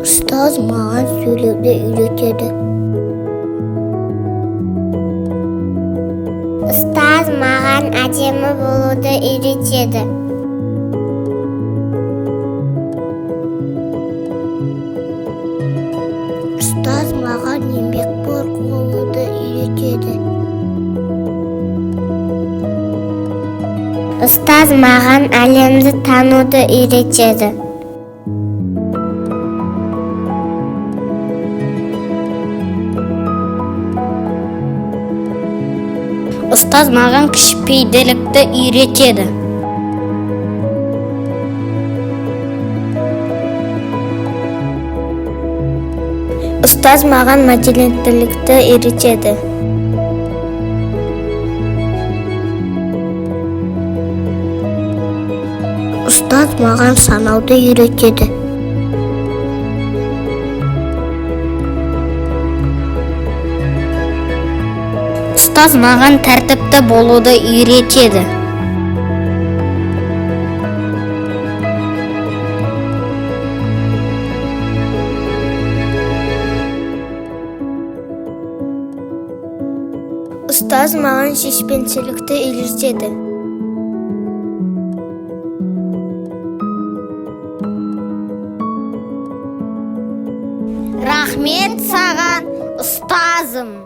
Ұстаз маған сөйлеуді үйретеді. Ұстаз маған әдемі болуды үйретеді. Ұстаз маған еңбекқор болуды үйретеді. Ұстаз маған әлемді тануды үйретеді. Ұстаз маған кішіпейілділікті үйретеді. Ұстаз маған мәдениеттілікті үйретеді. Ұстаз маған санауды үйретеді. Ұстаз маған тәртіпті болуды үйретеді. Ұстаз маған сүйіспеншілікті үйретеді. Рахмет саған, ұстазым.